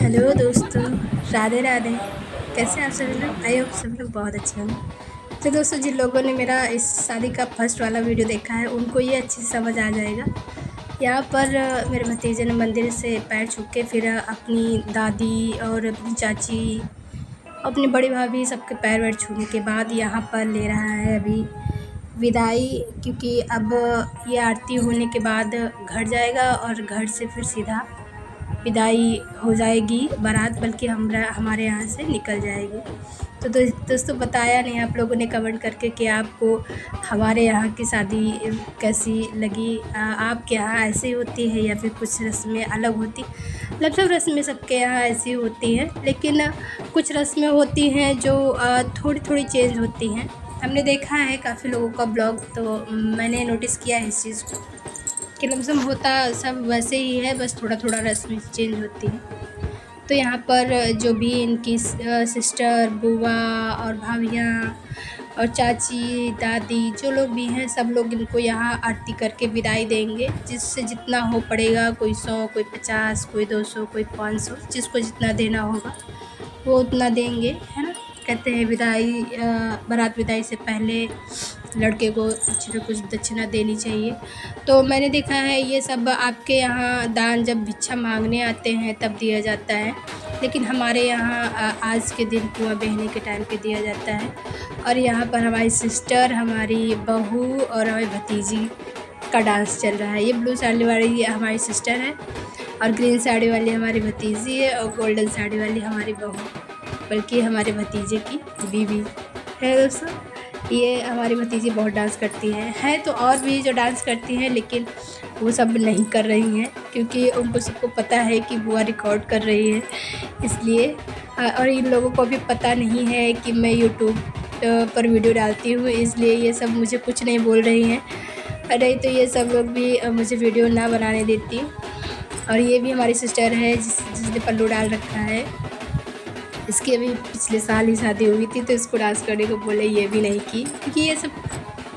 Hello दोस्तों, राधे राधे। कैसे हैं आप सभी लोग? आई होप सभी लोग बहुत अच्छे होंगे। तो दोस्तों, जिन लोगों ने मेरा इस शादी का फर्स्ट वाला वीडियो देखा है उनको ये अच्छी समझ आ जाएगा। यहाँ पर मेरे भतीजे ने मंदिर से पैर छू के फिर अपनी दादी और अपनी चाची, अपनी बड़ी भाभी सबके पैर वैर छूने के बाद यहाँ पर ले रहा है अभी विदाई, क्योंकि अब ये आरती होने के बाद घर जाएगा और घर से फिर सीधा विदाई हो जाएगी बारात, बल्कि हमारे यहाँ से निकल जाएगी। तो दोस्तों, बताया नहीं आप लोगों ने कमेंट करके कि आपको हमारे यहाँ की शादी कैसी लगी। आपके यहाँ ऐसी होती है या फिर कुछ रस्में अलग होती? लगभग रस्में सबके यहाँ ऐसी होती हैं, लेकिन कुछ रस्में होती हैं जो थोड़ी थोड़ी चेंज होती हैं। हमने देखा है काफ़ी लोगों का ब्लॉग, तो मैंने नोटिस किया है इस चीज़ को कि लमसम होता सब वैसे ही है, बस थोड़ा थोड़ा रस्में चेंज होती हैं। तो यहाँ पर जो भी इनकी सिस्टर, बुआ और भाभियाँ और चाची, दादी, जो लोग भी हैं सब लोग इनको यहाँ आरती करके विदाई देंगे, जिससे जितना हो पड़ेगा, कोई 100, कोई 50, कोई 200, कोई 500, जिसको जितना देना होगा वो उतना देंगे, है ना। कहते हैं विदाई बारात विदाई से पहले लड़के को कुछ न कुछ दक्षिणा देनी चाहिए। तो मैंने देखा है ये सब आपके यहाँ दान जब भिक्षा मांगने आते हैं तब दिया जाता है, लेकिन हमारे यहाँ आज के दिन कुआं बहने के टाइम पे दिया जाता है। और यहाँ पर हमारी सिस्टर, हमारी बहू और हमारी भतीजी का डांस चल रहा है। ये ब्लू साड़ी वाली हमारी सिस्टर है और ग्रीन साड़ी वाली हमारी भतीजी है और गोल्डन साड़ी वाली हमारी बहू, बल्कि हमारे भतीजे की बीवी है। दोस्तों, ये हमारी भतीजी बहुत डांस करती है तो और भी जो डांस करती हैं, लेकिन वो सब नहीं कर रही हैं क्योंकि उनको सबको पता है कि बुआ रिकॉर्ड कर रही है, इसलिए। और इन लोगों को भी पता नहीं है कि मैं यूट्यूब पर वीडियो डालती हूँ, इसलिए ये सब मुझे कुछ नहीं बोल रही हैं। नहीं तो ये सब लोग भी मुझे वीडियो ना बनाने देती। और ये भी हमारी सिस्टर है जिसने पल्लू डाल रखा है। इसकी अभी पिछले साल ही शादी हुई थी, तो इसको डांस करने को बोले, ये भी नहीं की, क्योंकि ये सब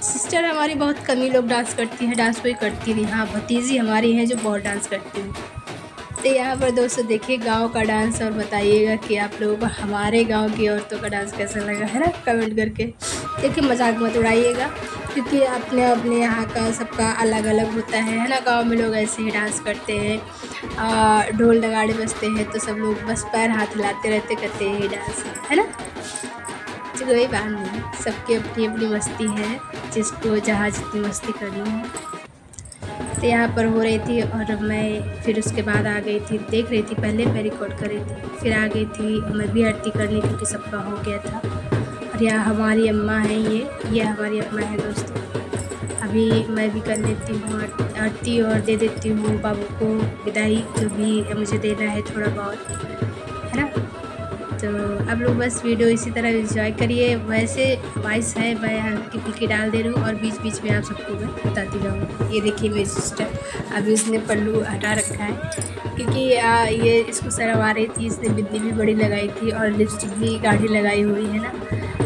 सिस्टर हमारी बहुत कम ही लोग डांस करती हैं, डांस कोई करती नहीं। हाँ, भतीजी हमारी हैं जो बहुत डांस करती हैं। तो यहाँ पर दोस्तों देखिए गांव का डांस, और बताइएगा कि आप लोगों को हमारे गांव की औरतों का डांस कैसा लगा, है ना, कमेंट करके। देखिए, मजाक मत उड़ाइएगा, क्योंकि अपने अपने यहाँ का सबका अलग अलग होता है ना। गांव में लोग ऐसे ही डांस करते हैं, ढोल नगाड़े बजते हैं तो सब लोग बस पैर हाथ हिलाते रहते, करते हैं डांस, है ना। तो कोई बात नहीं, सबकी अपनी अपनी मस्ती है, जिसको जहाँ जितनी मस्ती करनी है। तो यहाँ पर हो रही थी और मैं फिर उसके बाद आ गई थी, देख रही थी, पहले मैं रिकॉर्ड कर रही थी, फिर आ गई थी मैं भी आरती करने, क्योंकि सबका हो गया था। और यहाँ हमारी अम्मा हैं, ये हमारी अम्मा है दोस्तों। अभी मैं भी कर लेती हूँ आरती और दे देती हूँ बाबू को विदाई, जो भी मुझे देना है थोड़ा बहुत, है ना। तो आप लोग बस वीडियो इसी तरह एंजॉय करिए। वैसे वॉइस है मैं हल्की फुल्की डाल दे रही हूँ और बीच बीच में आप सबको मैं बताती रहूँगी। ये देखिए मेरी सिस्टर, अभी उसने पल्लू हटा रखा है क्योंकि ये इसको शर्म आ रही थी। इसने बिंदी भी बड़ी लगाई थी और लिपस्टिक भी गाढ़ी लगाई हुई है ना,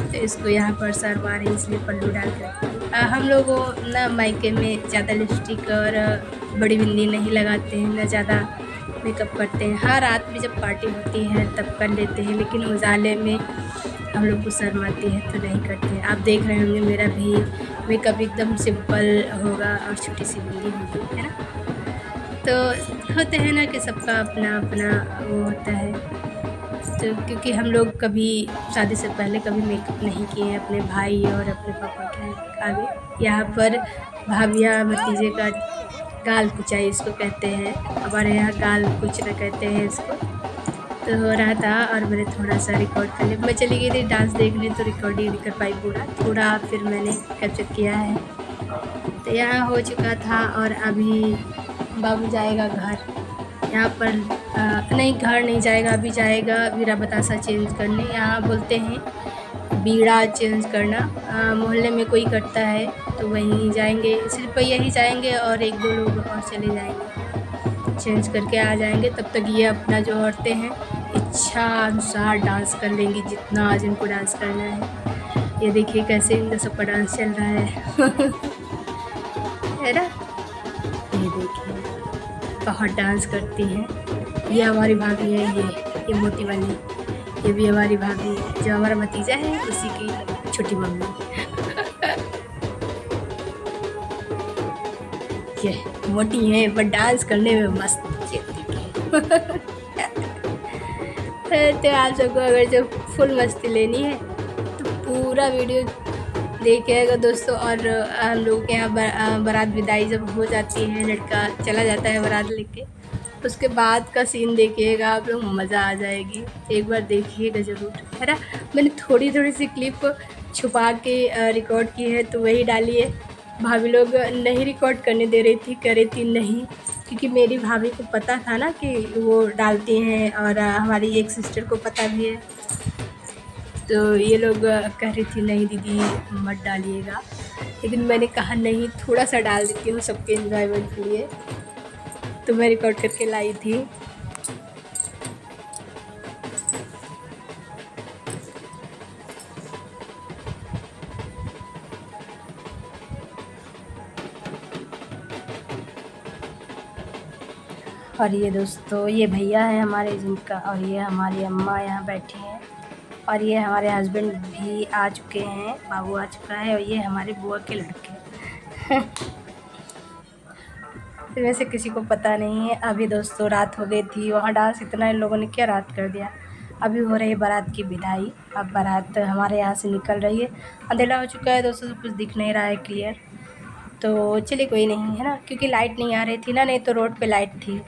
तो इसको यहाँ पर शर्म आ रही है, इसलिए पल्लू डाल कर। हम लोग ना मायके में ज़्यादा लिपस्टिक और बड़ी बिंदी नहीं लगाते हैं, ना ज़्यादा मेकअप करते हैं। हाँ, रात में जब पार्टी होती है तब कर लेते हैं, लेकिन उजाले में हम लोग को शर्म आती है तो नहीं करते हैं। आप देख रहे होंगे मेरा भी मेकअप एकदम सिंपल होगा और छोटी सी बिंदी होगी, है ना। तो होते हैं ना कि सबका अपना अपना वो होता है। तो क्योंकि हम लोग कभी शादी से पहले कभी मेकअप नहीं किए हैं अपने भाई और अपने पापा के आगे। यहाँ पर भाभियाँ भतीजे का गाल कुचाई इसको कहते हैं, हमारे यहाँ गाल कुचना कहते हैं इसको। तो हो रहा था और मैंने थोड़ा सा रिकॉर्ड कर लिया। मैं चली गई थी डांस देखने, तो रिकॉर्डिंग नहीं कर पाई पूरा, थोड़ा फिर मैंने कैप्चर किया है। तो यहाँ हो चुका था और अभी बाबू जाएगा घर। यहाँ पर नहीं, घर नहीं जाएगा, अभी जाएगा बीड़ा बतासा चेंज करने। यहाँ बोलते हैं बीड़ा चेंज करना, मोहल्ले में कोई करता है तो वहीं जाएंगे, सिर्फ यही जाएंगे और 1-2 लोग और चले जाएंगे, चेंज करके आ जाएंगे। तब तक ये अपना जो औरतें हैं इच्छा अनुसार डांस कर लेंगी, जितना आज इनको डांस करना है। ये देखिए कैसे इनका सबका डांस चल रहा है है ना। ये देखिए बहुत डांस करती हैं। ये हमारी भाभी है, ये ये मोटी वाली, ये भी हमारी भाभी है, जो हमारा भतीजा है उसी की छोटी मम्मी। ये मोटी है पर डांस करने में मस्त तो आप सबको अगर जो फुल मस्ती लेनी है तो पूरा वीडियो देखिएगा दोस्तों। और हम लोग के यहाँ बारात विदाई जब हो जाती है, लड़का चला जाता है बारात लेके, उसके बाद का सीन देखिएगा आप लोग, मज़ा आ जाएगी। एक बार देखिएगा ज़रूर, है ना। मैंने थोड़ी थोड़ी सी क्लिप छुपा के रिकॉर्ड की है तो वही डाली है। भाभी लोग नहीं रिकॉर्ड करने दे रही थी, कर रही थी नहीं, क्योंकि मेरी भाभी को पता था ना कि वो डालती हैं, और हमारी एक सिस्टर को पता भी है। तो ये लोग कह रही थी नहीं दीदी मत डालिएगा, लेकिन मैंने कहा नहीं, थोड़ा सा डाल देती हूँ सबके एंजॉयमेंट के लिए, तो मैं रिकॉर्ड करके लाई थी। और ये दोस्तों, ये भैया है हमारे जिनका, और ये हमारी अम्मा यहाँ बैठी हैं, और ये हमारे हस्बैंड भी आ चुके हैं, बाबू आ चुका है, और ये हमारे बुआ के लड़के। तो वैसे किसी को पता नहीं है। अभी दोस्तों रात हो गई थी, वहाँ डांस इतना इन लोगों ने क्या रात कर दिया। अभी हो रही है बारात की विदाई, अब बारात हमारे यहाँ से निकल रही है। अंधेरा हो चुका है दोस्तों, तो कुछ दिख नहीं रहा है क्लियर, तो चलिए कोई नहीं, है ना, क्योंकि लाइट नहीं आ रही थी ना, नहीं तो रोड पे लाइट थी।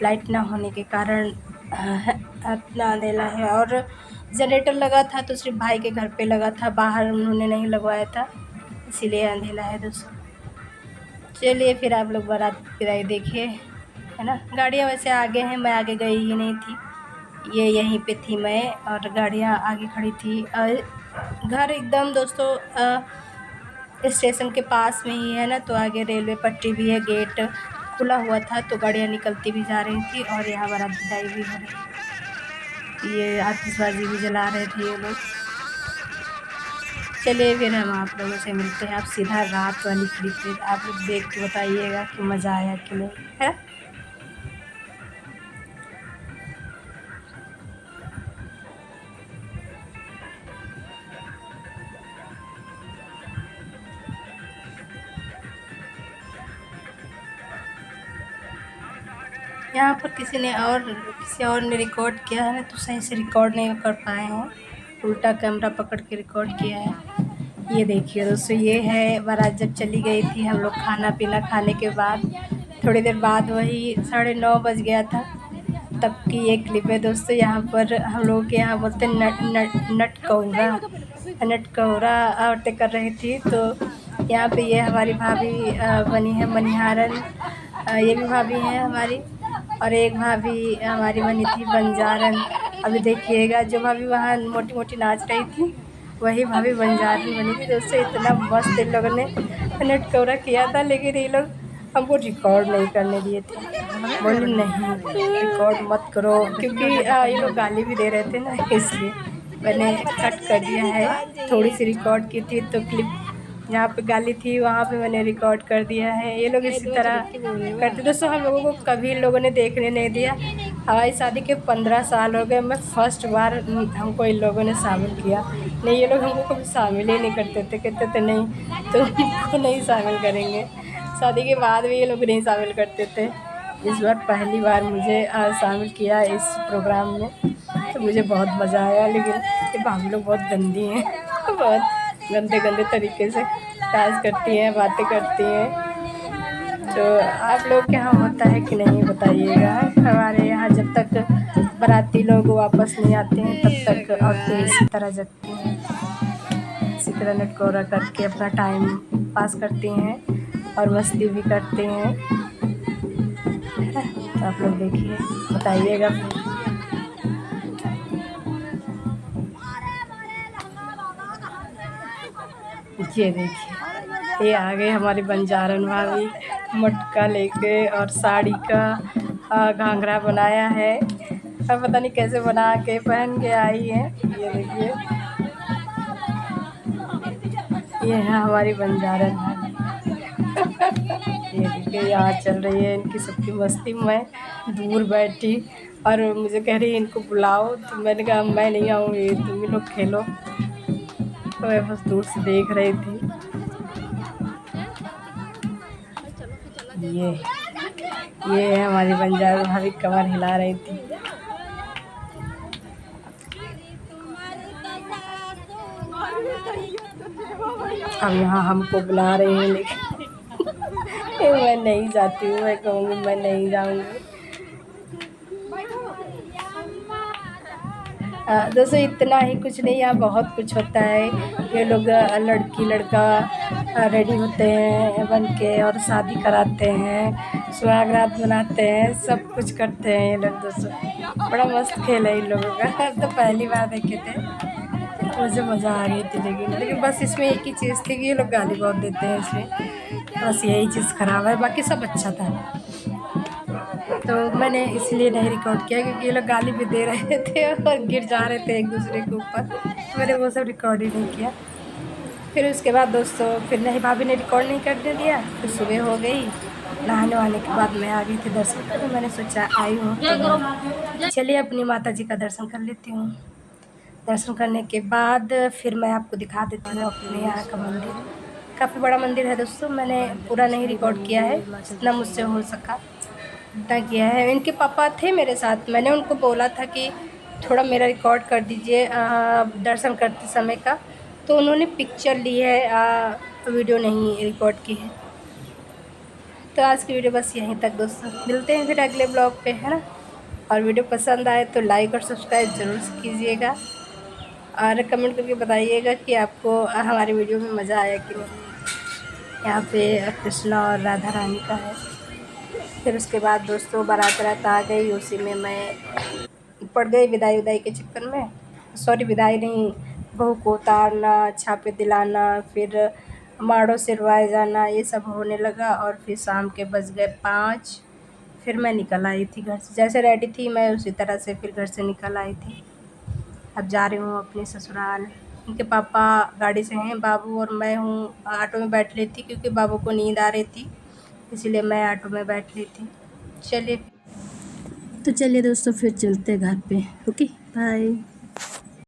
लाइट ना होने के कारण इतना अंधेरा है। और जनरेटर लगा था तो सिर्फ भाई के घर पे लगा था, बाहर उन्होंने नहीं लगवाया था, इसीलिए अंधेरा है दोस्तों। चलिए फिर आप लोग बारात विदाई देखिए, है ना। गाड़ियाँ वैसे आगे हैं, मैं आगे गई ही नहीं थी, ये यहीं पे थी मैं, और गाड़ियाँ आगे खड़ी थी। और घर एकदम दोस्तों स्टेशन के पास में ही है ना, तो आगे रेलवे पटरी भी है, गेट खुला हुआ था तो गाड़ियाँ निकलती भी जा रही थी, और यहाँ बारात विदाई भी हो रही। ये आतिशबाजी भी जला रहे थे ये लोग। चलिए फिर हम आप लोगों से मिलते हैं। आप सीधा रात वाली क्लिप आप लोग देख के बताइएगा कि मज़ा आया कि नहीं, है। यहाँ पर किसी और ने रिकॉर्ड किया है ना, तो सही से रिकॉर्ड नहीं कर पाए हैं, उल्टा कैमरा पकड़ के रिकॉर्ड किया है। ये देखिए दोस्तों, ये है बारात जब चली गई थी, हम लोग खाना पीना खाने के बाद थोड़ी देर बाद, वही 9:30 बज गया था, तब की ये क्लिप है दोस्तों। यहाँ पर हम लोग के यहाँ बोलते हैं नटकौरा औरतें कर रही थी, तो यहाँ पे ये हमारी भाभी बनी है मनिहारन, ये भी भाभी हैं हमारी, और एक भाभी हमारी बनी थी बंजारन। अभी देखिएगा, जो भाभी वहाँ मोटी मोटी नाच रही थी वही भाभी बंजारन बनी थी दोस्तों। इतना मस्त इन लोगों ने नटकौरा किया था, लेकिन ये लोग हमको रिकॉर्ड नहीं करने दिए थे, बोले नहीं रिकॉर्ड मत करो, क्योंकि ये लोग गाली भी दे रहे थे ना, इसलिए मैंने कट कर दिया है। थोड़ी सी रिकॉर्ड की थी तो क्लिप जहाँ पे गाली थी वहाँ पे मैंने रिकॉर्ड कर दिया है। ये लोग इसी तरह करते दोस्तों, हम लोगों को कभी इन लोगों ने देखने नहीं दिया। हमारी शादी के 15 साल हो गए, मैं फर्स्ट बार हमको इन लोगों ने शामिल किया। नहीं, ये लोग हमको कभी शामिल ही नहीं करते थे, कहते थे नहीं तो उनको नहीं शामिल करेंगे। शादी के बाद भी ये लोग नहीं शामिल करते थे। इस बार पहली बार मुझे शामिल किया इस प्रोग्राम में, तो मुझे बहुत मज़ा आया। लेकिन ये भाभी लोग बहुत गंदी हैं, बहुत गंदे गंदे तरीके से डांस करती हैं, बातें करती हैं। तो आप लोग के यहाँ होता है कि नहीं बताइएगा। हमारे यहाँ जब तक बाराती लोग वापस नहीं आते हैं तब तक औरतें इसी तरह जगती हैं, इसी तरह नटकोरा करके अपना टाइम पास करती हैं और मस्ती भी करते हैं। तो आप लोग देखिए, बताइएगा। ये देखिए, ये आ गए हमारी बंजारन भाभी, मटका लेके और साड़ी का घाघरा बनाया है, और पता नहीं कैसे बना के पहन के आई है। ये देखिए, ये है हमारी बंजारन भाभी। ये देखिए, यहाँ चल रही है इनकी सबकी मस्ती। मैं दूर बैठी और मुझे कह रही इनको बुलाओ, तो मैंने कहा मैं नहीं आऊँगी, तुम ही लोग खेलो। तो मैं बस दूर से देख रही थी। ये है हमारी बंजारा भाभी, कमर हिला रही थी। अब यहाँ हमको बुला रहे हैं, लेकिन मैं नहीं जाती हूँ। मैं कहूँगी मैं नहीं जाऊँगी। दोस्तों इतना ही कुछ नहीं, यहाँ बहुत कुछ होता है। ये लोग लड़की लड़का रेडी होते हैं बन के और शादी कराते हैं, सुहागरात मनाते हैं, सब कुछ करते हैं ये लोग। दोस्तों बड़ा मस्त खेल है इन लोगों का। तो पहली बार देखे थे, मुझे मज़ा आ गई थी। लेकिन बस इसमें एक ही चीज़ थी कि ये लोग गाली बहुत देते हैं इसमें, बस यही चीज़ ख़राब है, बाकी सब अच्छा था। तो मैंने इसलिए नहीं रिकॉर्ड किया क्योंकि ये लोग गाली भी दे रहे थे और गिर जा रहे थे एक दूसरे के ऊपर। मैंने वो सब रिकॉर्ड ही नहीं किया। फिर उसके बाद दोस्तों फिर नहीं, भाभी ने रिकॉर्ड नहीं करने दिया। फिर सुबह हो गई, नहाने वाने के बाद मैं आ गई थी दर्शन करने। मैंने सोचा आई हूँ तो चलिए अपनी माता जी का दर्शन कर लेती हूँ। दर्शन करने के बाद फिर मैं आपको दिखा देती हूँ अपने यहाँ का मंदिर। काफ़ी बड़ा मंदिर है दोस्तों। मैंने पूरा नहीं रिकॉर्ड किया है, जितना मुझसे हो सका उतना किया है। इनके पापा थे मेरे साथ, मैंने उनको बोला था कि थोड़ा मेरा रिकॉर्ड कर दीजिए दर्शन करते समय का, तो उन्होंने पिक्चर ली है, वीडियो नहीं रिकॉर्ड की है। तो आज की वीडियो बस यहीं तक दोस्तों, मिलते हैं फिर अगले ब्लॉग पे, है ना। और वीडियो पसंद आए तो लाइक और सब्सक्राइब ज़रूर कीजिएगा और कमेंट करके बताइएगा कि आपको हमारी वीडियो में मज़ा आया कि नहीं। यहाँ पे कृष्णा और राधा रानी का है। फिर उसके बाद दोस्तों बारात आ गई, उसी में मैं पड़ गई विदाई के चक्कर में। सॉरी विदाई नहीं, बहू को उतारना, छापे दिलाना, फिर माड़ों सिरवाए जाना, ये सब होने लगा। और फिर शाम के बज गए 5। फिर मैं निकल आई थी घर से, जैसे रेडी थी मैं उसी तरह से फिर घर से निकल आई थी। अब जा रही हूँ अपने ससुराल। उनके पापा गाड़ी से हैं, बाबू और मैं हूँ ऑटो में बैठ रही थी क्योंकि बाबू को नींद आ रही थी, इसीलिए मैं ऑटो में बैठ रही थी। चलिए दोस्तों फिर चलते हैं घर पे। Okay bye.